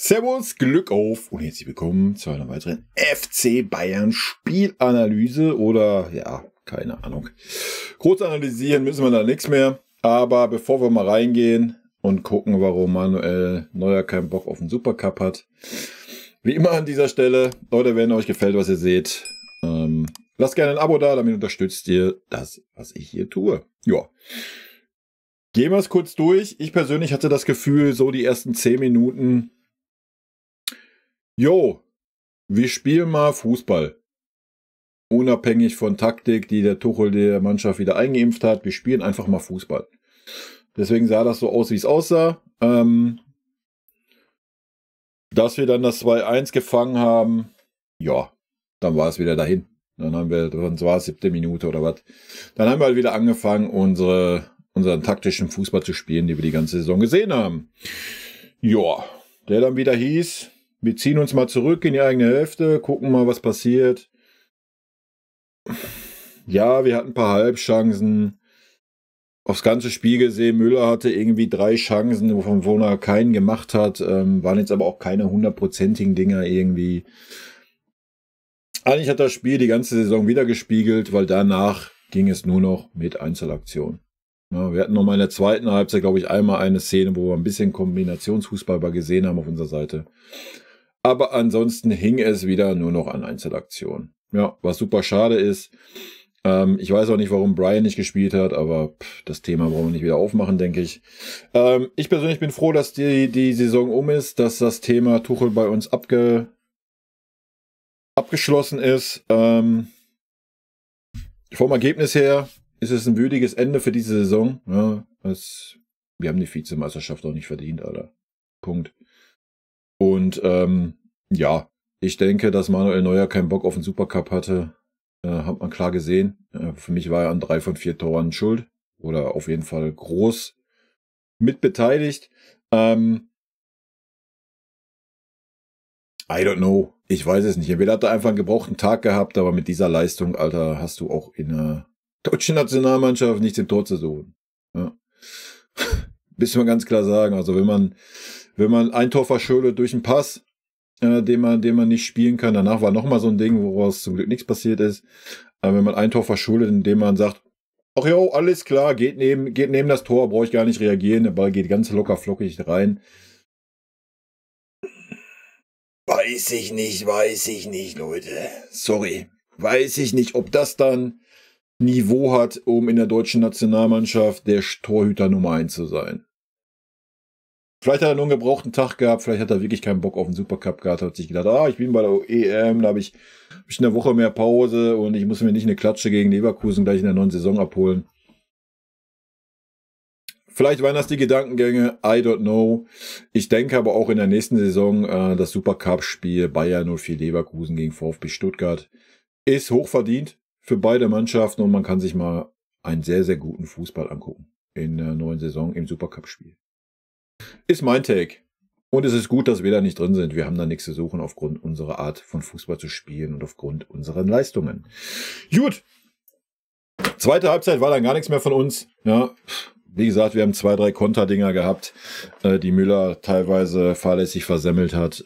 Servus, Glück auf und herzlich willkommen zu einer weiteren FC Bayern Spielanalyse oder ja, keine Ahnung. Groß analysieren müssen wir da nichts mehr, aber bevor wir mal reingehen und gucken, warum Manuel Neuer keinen Bock auf den Supercup hat, wie immer an dieser Stelle, Leute, wenn euch gefällt, was ihr seht, lasst gerne ein Abo da, damit unterstützt ihr das, was ich hier tue. Ja. Gehen wir es kurz durch. Ich persönlich hatte das Gefühl, so die ersten 10 Minuten, wir spielen mal Fußball. Unabhängig von Taktik, die der Tuchel der Mannschaft wieder eingeimpft hat. Wir spielen einfach mal Fußball. Deswegen sah das so aus, wie es aussah. Dass wir dann das 2-1 gefangen haben, ja, dann war es wieder dahin. Dann war es 7. Minute oder was. Dann haben wir halt wieder angefangen, unseren taktischen Fußball zu spielen, die wir die ganze Saison gesehen haben. Ja, der dann wieder hieß, wir ziehen uns mal zurück in die eigene Hälfte, gucken mal, was passiert. Ja, wir hatten ein paar Halbchancen. Aufs ganze Spiel gesehen, Müller hatte irgendwie 3 Chancen, wovon er keinen gemacht hat. Waren jetzt aber auch keine 100%igen Dinger irgendwie. Eigentlich hat das Spiel die ganze Saison wieder gespiegelt, weil danach ging es nur noch mit Einzelaktionen. Ja, wir hatten nochmal in der zweiten Halbzeit, glaube ich, einmal eine Szene, wo wir ein bisschen Kombinationsfußball gesehen haben auf unserer Seite. Aber ansonsten hing es wieder nur noch an Einzelaktionen. Ja, was super schade ist. Ich weiß auch nicht, warum Brian nicht gespielt hat, aber das Thema brauchen wir nicht wieder aufmachen, denke ich. Ich persönlich bin froh, dass die Saison um ist, dass das Thema Tuchel bei uns abgeschlossen ist. Vom Ergebnis her ist es ein würdiges Ende für diese Saison. Ja, wir haben die Vizemeisterschaft auch nicht verdient, Alter. Punkt. Und ja, ich denke, dass Manuel Neuer keinen Bock auf den Supercup hatte, hat man klar gesehen. Für mich war er an 3 von 4 Toren schuld oder auf jeden Fall groß mitbeteiligt. I don't know. Ich weiß es nicht. Entweder hat er einfach einen gebrauchten Tag gehabt, aber mit dieser Leistung, Alter, hast du auch in der deutschen Nationalmannschaft nichts im Tor zu suchen. Ja. Müssen wir ganz klar sagen. Also wenn man ein Tor verschuldet durch einen Pass, den man nicht spielen kann, danach war nochmal so ein Ding, woraus zum Glück nichts passiert ist. Aber wenn man ein Tor verschuldet, indem man sagt, ach jo, alles klar, geht neben das Tor, brauche ich gar nicht reagieren, der Ball geht ganz locker flockig rein. Weiß ich nicht, Leute. Sorry. Weiß ich nicht, ob das dann Niveau hat, um in der deutschen Nationalmannschaft der Torhüter Nummer 1 zu sein. Vielleicht hat er nur einen gebrauchten Tag gehabt, vielleicht hat er wirklich keinen Bock auf den Supercup gehabt, hat sich gedacht, ich bin bei der EM, da habe ich eine Woche mehr Pause und ich muss mir nicht eine Klatsche gegen Leverkusen gleich in der neuen Saison abholen. Vielleicht waren das die Gedankengänge, I don't know. Ich denke aber auch in der nächsten Saison, das Supercup-Spiel Bayern 04 Leverkusen gegen VfB Stuttgart ist hochverdient für beide Mannschaften und man kann sich mal einen sehr, sehr guten Fußball angucken in der neuen Saison im Supercup-Spiel. Ist mein Take. Und es ist gut, dass wir da nicht drin sind. Wir haben da nichts zu suchen aufgrund unserer Art von Fußball zu spielen und aufgrund unserer Leistungen. Gut. Zweite Halbzeit war dann gar nichts mehr von uns. Ja, wie gesagt, wir haben 2, 3 Konterdinger gehabt, die Müller teilweise fahrlässig versemmelt hat.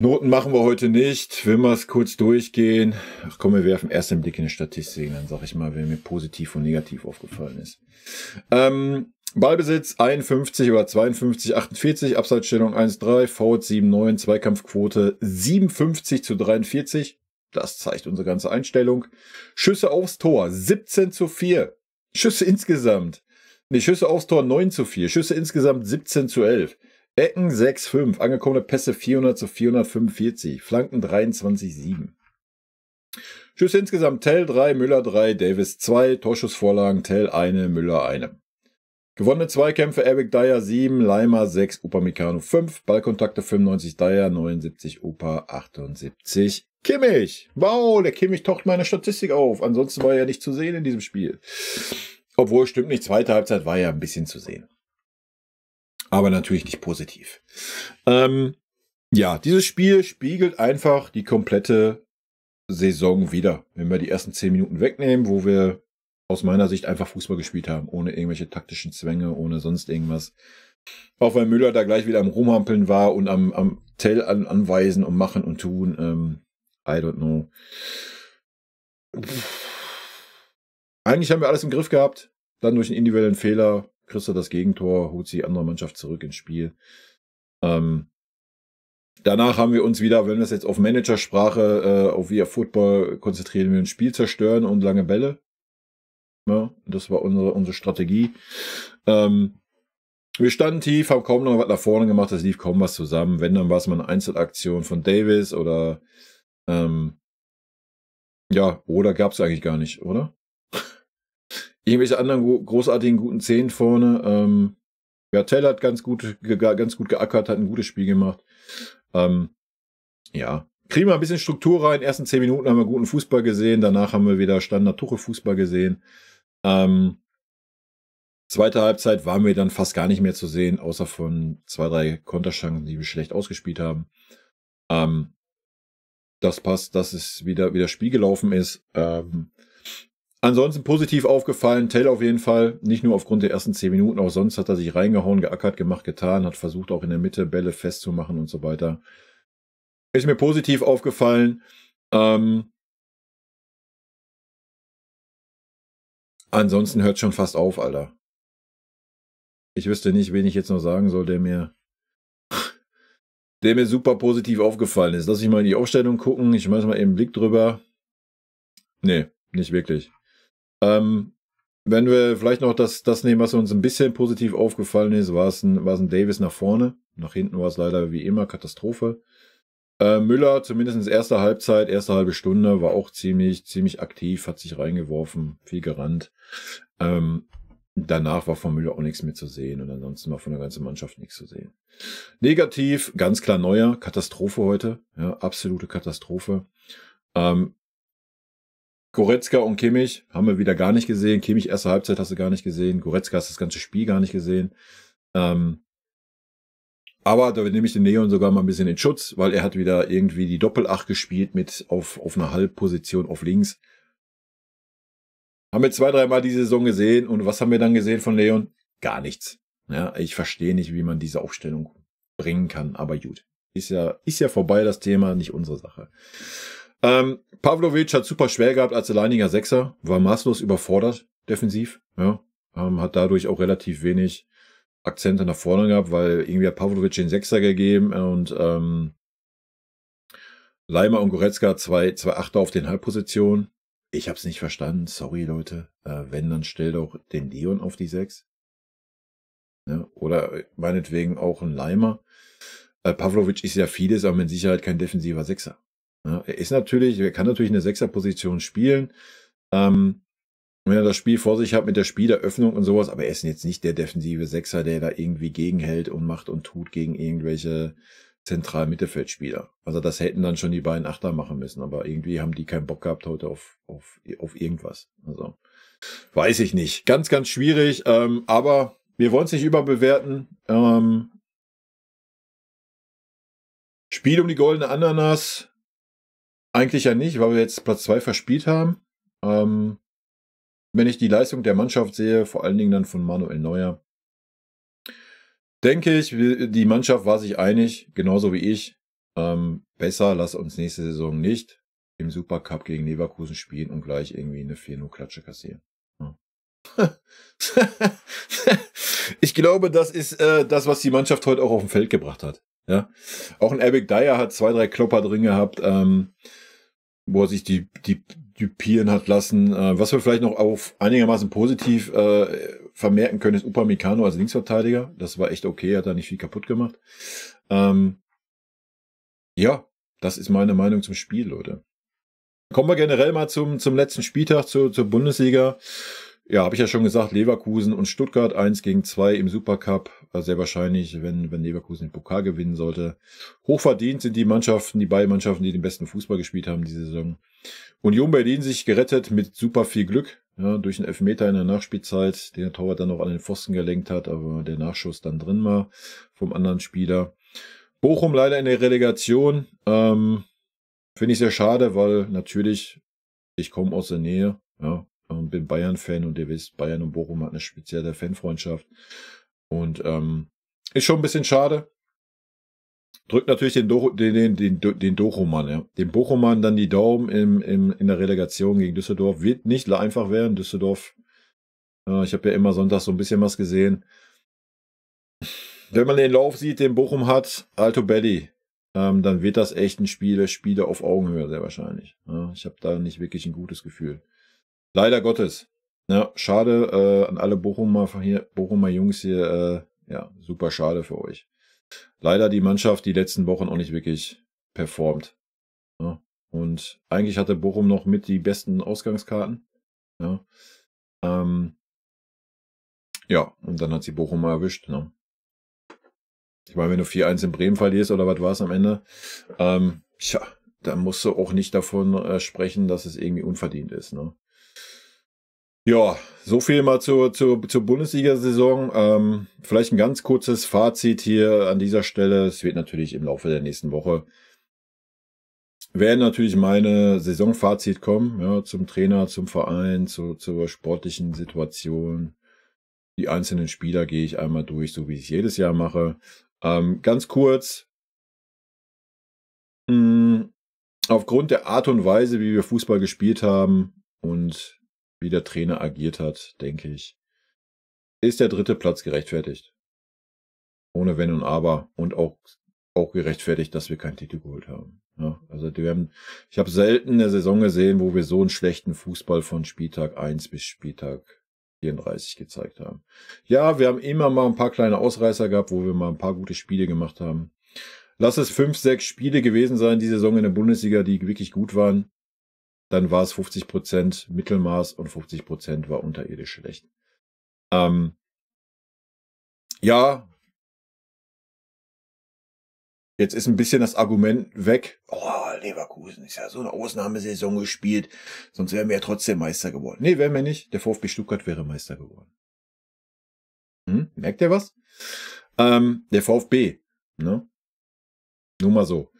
Noten machen wir heute nicht. Will wir es kurz durchgehen. Ach komm, wir werfen erst den Blick in die Statistiken, dann sage ich mal, wer mir positiv und negativ aufgefallen ist. Ballbesitz 51 oder 52, 48, Abseitsstellung 1-3, Foul 7-9, Zweikampfquote 57:43. Das zeigt unsere ganze Einstellung. Schüsse aufs Tor 17:4. Schüsse insgesamt. Schüsse aufs Tor 9:4. Schüsse insgesamt 17:11. Ecken 6,5. Angekommene Pässe 400:445. Flanken 23,7. Schüsse insgesamt Tell 3, Müller 3, Davis 2. Torschussvorlagen Tell 1, Müller 1. Gewonnene Zweikämpfe Eric Dyer 7, Leimer 6, Upamecano 5. Ballkontakte 95 Dyer, 79 Upa, 78 Kimmich. Wow, der Kimmich taucht meine Statistik auf. Ansonsten war er ja nicht zu sehen in diesem Spiel. Obwohl, stimmt nicht, zweite Halbzeit war ja ein bisschen zu sehen. Aber natürlich nicht positiv. Ja, dieses Spiel spiegelt einfach die komplette Saison wieder. Wenn wir die ersten 10 Minuten wegnehmen, wo wir aus meiner Sicht einfach Fußball gespielt haben, ohne irgendwelche taktischen Zwänge, ohne sonst irgendwas. Auch weil Müller da gleich wieder am Rumhampeln war und am Tell anweisen und machen und tun. I don't know. Eigentlich haben wir alles im Griff gehabt. Dann durch einen individuellen Fehler kriegst du das Gegentor, holt die andere Mannschaft zurück ins Spiel. Danach haben wir uns wieder, wenn wir es jetzt auf Managersprache, auf via Football konzentrieren, wir uns Spiel zerstören und lange Bälle. Ja, das war unsere Strategie. Wir standen tief, haben kaum noch was nach vorne gemacht, es lief kaum was zusammen. Wenn, dann war es mal eine Einzelaktion von Davis oder oder gab es eigentlich gar nicht, oder? Irgendwelche anderen großartigen guten Szenen vorne. Tell hat ganz gut geackert, hat ein gutes Spiel gemacht. Kriegen wir ein bisschen Struktur rein. Ersten 10 Minuten haben wir guten Fußball gesehen. Danach haben wir wieder Standard-Tuchel-Fußball gesehen. Zweite Halbzeit waren wir dann fast gar nicht mehr zu sehen, außer von 2, 3 Konterchancen, die wir schlecht ausgespielt haben. Das passt, dass es wieder wie das Spiel gelaufen ist. Ansonsten positiv aufgefallen, Tell auf jeden Fall, nicht nur aufgrund der ersten 10 Minuten, auch sonst hat er sich reingehauen, geackert, gemacht, getan, hat versucht auch in der Mitte Bälle festzumachen und so weiter. Ist mir positiv aufgefallen. Ansonsten hört schon fast auf, Alter. Ich wüsste nicht, wen ich jetzt noch sagen soll, der mir super positiv aufgefallen ist. Lass ich mal in die Aufstellung gucken. Ich schmeiß mal eben einen Blick drüber. Nee, nicht wirklich. Wenn wir vielleicht noch das nehmen, was uns ein bisschen positiv aufgefallen ist, war es ein Davis nach vorne. Nach hinten war es leider wie immer Katastrophe. Müller, zumindest erste Halbzeit, erste halbe Stunde, war auch ziemlich aktiv, hat sich reingeworfen, viel gerannt. Danach war von Müller auch nichts mehr zu sehen und ansonsten war von der ganzen Mannschaft nichts zu sehen. Negativ, ganz klar Neuer, Katastrophe heute, ja, absolute Katastrophe. Goretzka und Kimmich haben wir wieder gar nicht gesehen. Kimmich erste Halbzeit hast du gar nicht gesehen. Goretzka hast das ganze Spiel gar nicht gesehen. Aber da nehme ich den Neon sogar mal ein bisschen in Schutz, weil er hat wieder irgendwie die Doppel-8 gespielt mit auf einer Halbposition auf links. Haben wir 2, 3 Mal die Saison gesehen und was haben wir dann gesehen von Leon? Gar nichts. Ja, ich verstehe nicht, wie man diese Aufstellung bringen kann, aber gut. Ist ja vorbei das Thema, nicht unsere Sache. Pavlovic hat super schwer gehabt als alleiniger Sechser, war maßlos überfordert defensiv, ja, hat dadurch auch relativ wenig Akzente nach vorne gehabt, weil irgendwie hat Pavlovic den Sechser gegeben und Leimer und Goretzka 2 Achter auf den Halbpositionen. Ich hab's nicht verstanden, sorry Leute. Wenn, dann stell doch den Leon auf die 6. Ja, oder meinetwegen auch ein Leimer. Pavlovic ist ja vieles, aber mit Sicherheit kein defensiver Sechser. Ja, er kann natürlich eine Sechserposition spielen. Wenn er das Spiel vor sich hat mit der Spieleröffnung und sowas, aber er ist jetzt nicht der defensive Sechser, der da irgendwie gegenhält und macht und tut gegen irgendwelche zentralen Mittelfeldspieler. Also das hätten dann schon die beiden Achter machen müssen, aber irgendwie haben die keinen Bock gehabt heute auf irgendwas. Also weiß ich nicht. Ganz, ganz schwierig, aber wir wollen es nicht überbewerten. Spiel um die goldene Ananas eigentlich ja nicht, weil wir jetzt Platz 2 verspielt haben. Wenn ich die Leistung der Mannschaft sehe, vor allen Dingen dann von Manuel Neuer, denke ich, die Mannschaft war sich einig, genauso wie ich. Besser, lass uns nächste Saison nicht im Supercup gegen Leverkusen spielen und gleich irgendwie eine 4-0-Klatsche kassieren. Ja. Ich glaube, das ist das, was die Mannschaft heute auch auf dem Feld gebracht hat. Ja? Auch ein Eric Dyer hat 2, 3 Klopper drin gehabt, wo er sich die dupieren hat lassen. Was wir vielleicht noch auf einigermaßen positiv vermerken können, ist Upamecano als Linksverteidiger. Das war echt okay, hat da nicht viel kaputt gemacht. Ja, das ist meine Meinung zum Spiel, Leute. Kommen wir generell mal zum letzten Spieltag, zur Bundesliga. Ja, habe ich ja schon gesagt, Leverkusen und Stuttgart 1-2 im Supercup. Sehr wahrscheinlich, wenn Leverkusen den Pokal gewinnen sollte. Hochverdient sind die beiden Mannschaften, die den besten Fußball gespielt haben diese Saison. Union Berlin sich gerettet mit super viel Glück, ja, durch einen Elfmeter in der Nachspielzeit, den der Torwart dann noch an den Pfosten gelenkt hat, aber der Nachschuss dann drin war vom anderen Spieler. Bochum leider in der Relegation. Finde ich sehr schade, weil natürlich, ich komme aus der Nähe, ja, und bin Bayern-Fan und ihr wisst, Bayern und Bochum hat eine spezielle Fanfreundschaft. Und Ist schon ein bisschen schade. Drückt natürlich den Bochumann, ja. Den Bochumann dann die Daumen in der Relegation gegen Düsseldorf. Wird nicht einfach werden. Düsseldorf, ich habe ja immer sonntags so ein bisschen was gesehen. Wenn man den Lauf sieht, den Bochum hat, Alto Belli, dann wird das echt ein Spiele auf Augenhöhe, sehr wahrscheinlich. Ja, ich habe da nicht wirklich ein gutes Gefühl. Leider Gottes. Ja, schade an alle Bochumer Jungs hier. Ja, super schade für euch. Leider die Mannschaft die letzten Wochen auch nicht wirklich performt. Ja, und eigentlich hatte Bochum noch mit die besten Ausgangskarten. Ja, ja, und dann hat sie Bochum mal erwischt. Ne? Ich meine, wenn du 4-1 in Bremen verlierst oder was war es am Ende, tja, dann musst du auch nicht davon sprechen, dass es irgendwie unverdient ist. Ne? Ja, so viel mal zur Bundesliga-Saison. Vielleicht ein ganz kurzes Fazit hier an dieser Stelle. Es wird natürlich im Laufe der nächsten Woche werden natürlich meine Saisonfazit kommen, ja, zum Trainer, zum Verein, zur sportlichen Situation. Die einzelnen Spieler gehe ich einmal durch, so wie ich es jedes Jahr mache. Ganz kurz, aufgrund der Art und Weise, wie wir Fußball gespielt haben und wie der Trainer agiert hat, denke ich, ist der 3. Platz gerechtfertigt. Ohne Wenn und Aber und auch gerechtfertigt, dass wir keinen Titel geholt haben. Ja, also ich habe selten eine Saison gesehen, wo wir so einen schlechten Fußball von Spieltag 1 bis Spieltag 34 gezeigt haben. Ja, wir haben immer mal ein paar kleine Ausreißer gehabt, wo wir mal ein paar gute Spiele gemacht haben. Lass es 5, 6 Spiele gewesen sein, die Saison in der Bundesliga, die wirklich gut waren. Dann war es 50% Mittelmaß und 50% war unterirdisch schlecht. Ja, jetzt ist ein bisschen das Argument weg. Oh, Leverkusen ist ja so eine Ausnahmesaison gespielt. Sonst wären wir ja trotzdem Meister geworden. Nee, wären wir nicht. Der VfB Stuttgart wäre Meister geworden. Merkt ihr was? Der VfB. Ne? Nur mal so.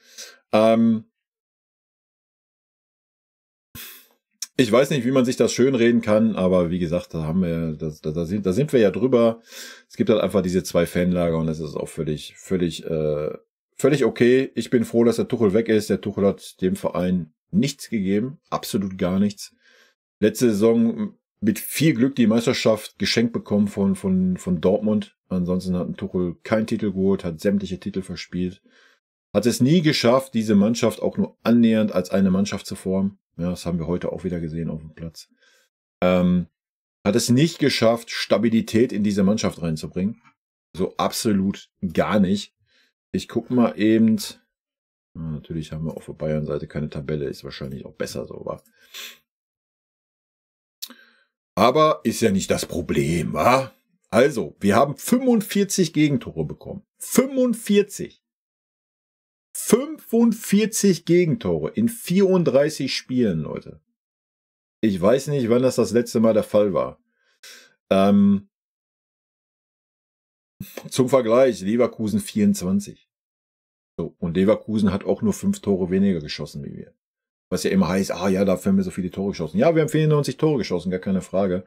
Ich weiß nicht, wie man sich das schönreden kann, aber wie gesagt, da sind wir ja drüber. Es gibt halt einfach diese 2 Fanlager und das ist auch völlig okay. Ich bin froh, dass der Tuchel weg ist. Der Tuchel hat dem Verein nichts gegeben, absolut gar nichts. Letzte Saison mit viel Glück die Meisterschaft geschenkt bekommen von Dortmund. Ansonsten hat ein Tuchel keinen Titel geholt, hat sämtliche Titel verspielt. Hat es nie geschafft, diese Mannschaft auch nur annähernd als eine Mannschaft zu formen. Ja, das haben wir heute auch wieder gesehen auf dem Platz. Hat es nicht geschafft, Stabilität in diese Mannschaft reinzubringen. So absolut gar nicht. Ich gucke mal eben. Natürlich haben wir auf der Bayern-Seite keine Tabelle. Ist wahrscheinlich auch besser so, wa? Aber ist ja nicht das Problem, wa? Also, wir haben 45 Gegentore bekommen. 45 Gegentore in 34 Spielen, Leute. Ich weiß nicht, wann das letzte Mal der Fall war. Zum Vergleich, Leverkusen 24. So, und Leverkusen hat auch nur 5 Tore weniger geschossen wie wir. Was ja immer heißt, ja, dafür haben wir so viele Tore geschossen. Ja, wir haben 94 Tore geschossen, gar keine Frage.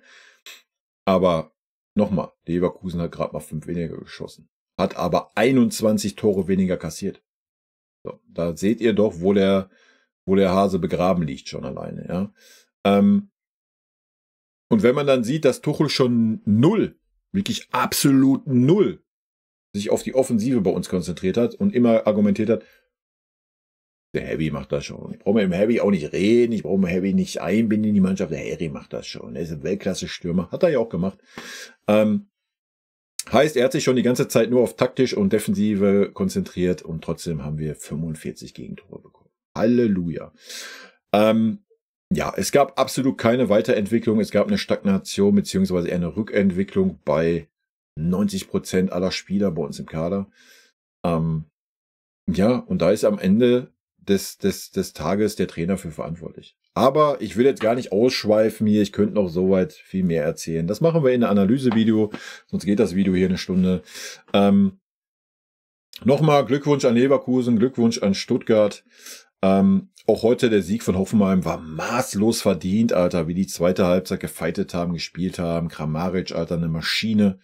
Aber nochmal, Leverkusen hat gerade mal 5 weniger geschossen. Hat aber 21 Tore weniger kassiert. So, da seht ihr doch, wo der Hase begraben liegt schon alleine. Ja. Und wenn man dann sieht, dass Tuchel schon wirklich absolut 0 sich auf die Offensive bei uns konzentriert hat und immer argumentiert hat, der Heavy macht das schon. Ich brauche mir im Heavy auch nicht reden, ich brauche mir Heavy nicht einbinden in die Mannschaft. Der Heavy macht das schon. Er ist ein Weltklasse-Stürmer. Hat er ja auch gemacht. Heißt, er hat sich schon die ganze Zeit nur auf taktisch und Defensive konzentriert und trotzdem haben wir 45 Gegentore bekommen. Halleluja. Ja, es gab absolut keine Weiterentwicklung. Es gab eine Stagnation beziehungsweise eher eine Rückentwicklung bei 90% aller Spieler bei uns im Kader. Ja, und da ist am Ende des Tages der Trainer für verantwortlich. Aber ich will jetzt gar nicht ausschweifen hier. Ich könnte noch soweit viel mehr erzählen. Das machen wir in einem Analysevideo. Sonst geht das Video hier eine Stunde. Nochmal Glückwunsch an Leverkusen, Glückwunsch an Stuttgart. Auch heute der Sieg von Hoffenheim war maßlos verdient, Alter, wie die zweite Halbzeit gefeitet haben, gespielt haben. Kramaric, Alter, eine Maschine.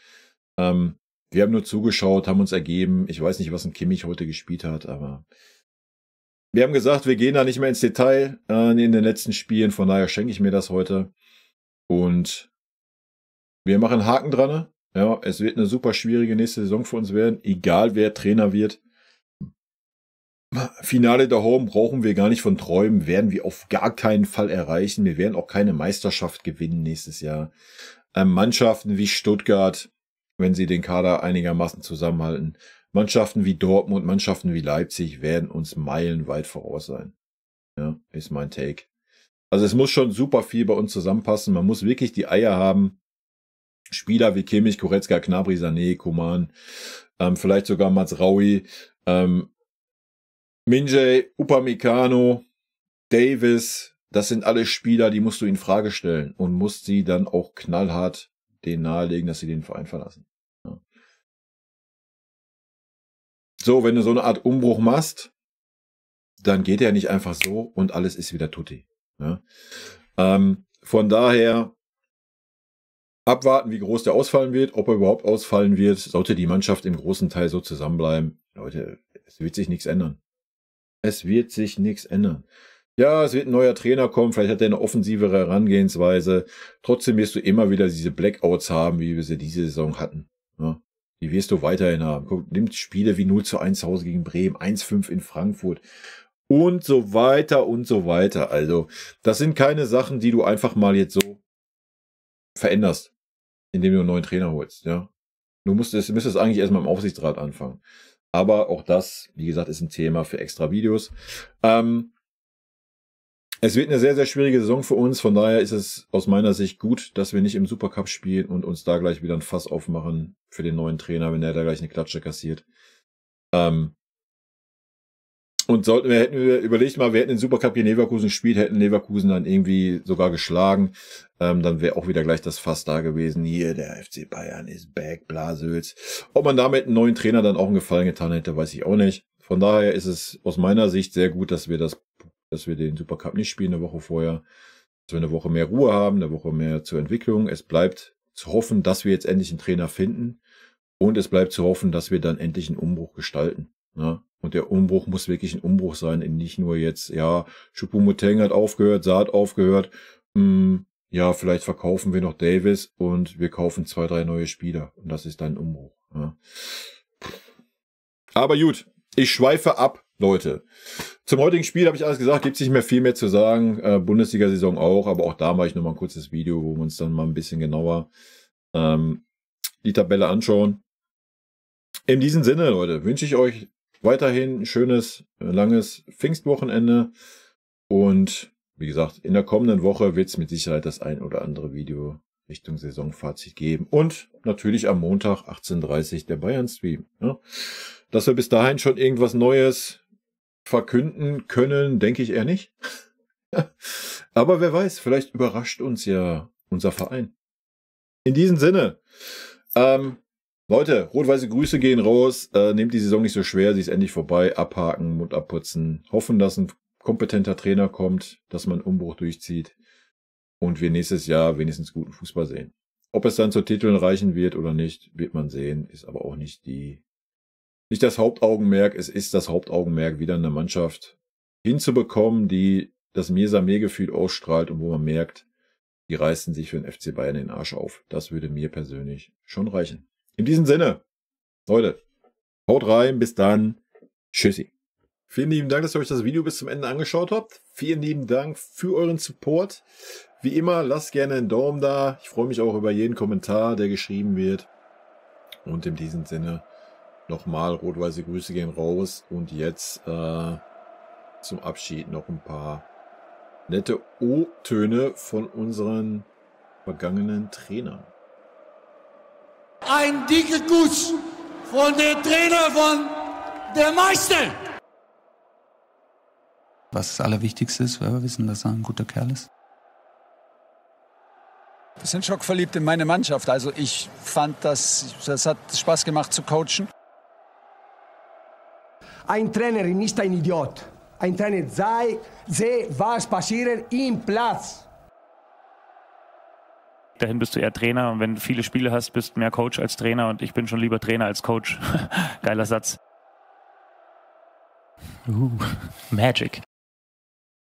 Wir haben nur zugeschaut, haben uns ergeben. Ich weiß nicht, was ein Kimmich heute gespielt hat, aber wir haben gesagt, wir gehen da nicht mehr ins Detail in den letzten Spielen. Von daher schenke ich mir das heute. Und wir machen Haken dran. Ja, es wird eine super schwierige nächste Saison für uns werden, egal wer Trainer wird. Finale der Home brauchen wir gar nicht von träumen, werden wir auf gar keinen Fall erreichen. Wir werden auch keine Meisterschaft gewinnen nächstes Jahr. Mannschaften wie Stuttgart, wenn sie den Kader einigermaßen zusammenhalten, Mannschaften wie Dortmund, Mannschaften wie Leipzig werden uns meilenweit voraus sein. Ja, ist mein Take. Also es muss schon super viel bei uns zusammenpassen. Man muss wirklich die Eier haben. Spieler wie Kimmich, Goretzka, Gnabry, Sané, Coman, vielleicht sogar Mazraoui, Minjay, Upamecano, Davis, das sind alle Spieler, die musst du in Frage stellen und musst sie dann auch knallhart denen nahelegen, dass sie den Verein verlassen. Ja. So, wenn du so eine Art Umbruch machst, dann geht er nicht einfach so und alles ist wieder tutti. Ja. Von daher abwarten, wie groß der ausfallen wird, ob er überhaupt ausfallen wird. Sollte die Mannschaft im großen Teil so zusammenbleiben, Leute, es wird sich nichts ändern. Es wird sich nichts ändern. Ja, es wird ein neuer Trainer kommen, vielleicht hat er eine offensivere Herangehensweise. Trotzdem wirst du immer wieder diese Blackouts haben, wie wir sie diese Saison hatten. Ja, die wirst du weiterhin haben. Guck, nimmt Spiele wie 0:1 zu Hause gegen Bremen, 1:5 in Frankfurt und so weiter und so weiter. Also, das sind keine Sachen, die du einfach mal jetzt so veränderst, indem du einen neuen Trainer holst. Ja, du müsstest eigentlich erstmal im Aufsichtsrat anfangen. Aber auch das, wie gesagt, ist ein Thema für extra Videos. Es wird eine sehr, sehr schwierige Saison für uns. Von daher ist es aus meiner Sicht gut, dass wir nicht im Supercup spielen und uns da gleich wieder ein Fass aufmachen für den neuen Trainer, wenn der da gleich eine Klatsche kassiert. Und hätten wir überlegt mal, wir hätten den Supercup gegen Leverkusen gespielt, hätten Leverkusen dann irgendwie sogar geschlagen, dann wäre auch wieder gleich das Fass da gewesen. Hier, der FC Bayern ist back, Blasels. Ob man damit einen neuen Trainer dann auch einen Gefallen getan hätte, weiß ich auch nicht. Von daher ist es aus meiner Sicht sehr gut, dass wir den Supercup nicht spielen eine Woche vorher, dass wir eine Woche mehr Ruhe haben, eine Woche mehr zur Entwicklung. Es bleibt zu hoffen, dass wir jetzt endlich einen Trainer finden und es bleibt zu hoffen, dass wir dann endlich einen Umbruch gestalten. Ja? Und der Umbruch muss wirklich ein Umbruch sein, nicht nur jetzt, ja, Choupo-Moting hat aufgehört, Saad aufgehört, ja, vielleicht verkaufen wir noch Davis und wir kaufen 2, 3 neue Spieler. Und das ist dann ein Umbruch. Ja. Aber gut, ich schweife ab, Leute. Zum heutigen Spiel habe ich alles gesagt, gibt es nicht mehr viel mehr zu sagen. Bundesliga-Saison auch, aber auch da mache ich nochmal ein kurzes Video, wo wir uns dann mal ein bisschen genauer die Tabelle anschauen. In diesem Sinne, Leute, wünsche ich euch weiterhin ein schönes, langes Pfingstwochenende. Und wie gesagt, in der kommenden Woche wird es mit Sicherheit das ein oder andere Video Richtung Saisonfazit geben. Und natürlich am Montag 18:30 der Bayern-Stream. Ja. Dass wir bis dahin schon irgendwas Neues verkünden können, denke ich eher nicht. Aber wer weiß, vielleicht überrascht uns ja unser Verein. In diesem Sinne, Leute, rot-weiße Grüße gehen raus. Nehmt die Saison nicht so schwer, sie ist endlich vorbei. Abhaken, Mund abputzen. Hoffen, dass ein kompetenter Trainer kommt, dass man einen Umbruch durchzieht und wir nächstes Jahr wenigstens guten Fußball sehen. Ob es dann zu Titeln reichen wird oder nicht, wird man sehen. Ist aber auch nicht das Hauptaugenmerk. Es ist das Hauptaugenmerk, wieder eine Mannschaft hinzubekommen, die das Mir-Samé-Gefühl ausstrahlt und wo man merkt, die reißen sich für den FC Bayern den Arsch auf. Das würde mir persönlich schon reichen. In diesem Sinne, Leute, haut rein, bis dann, tschüssi. Vielen lieben Dank, dass ihr euch das Video bis zum Ende angeschaut habt. Vielen lieben Dank für euren Support. Wie immer, lasst gerne einen Daumen da. Ich freue mich auch über jeden Kommentar, der geschrieben wird. Und in diesem Sinne nochmal rot-weiße Grüße gehen raus. Und jetzt zum Abschied noch ein paar nette O-Töne von unseren vergangenen Trainern. Ein dicker Kuss von der Trainer von der Meister. Was das Allerwichtigste ist, weil wir wissen, dass er ein guter Kerl ist. Wir sind schockverliebt in meine Mannschaft. Also ich fand, das hat Spaß gemacht zu coachen. Ein Trainer ist nicht ein Idiot. Ein Trainer sehe, was passiert im Platz. dahin bist du eher Trainer und wenn du viele Spiele hast, bist du mehr Coach als Trainer und ich bin schon lieber Trainer als Coach. Geiler Satz. Magic.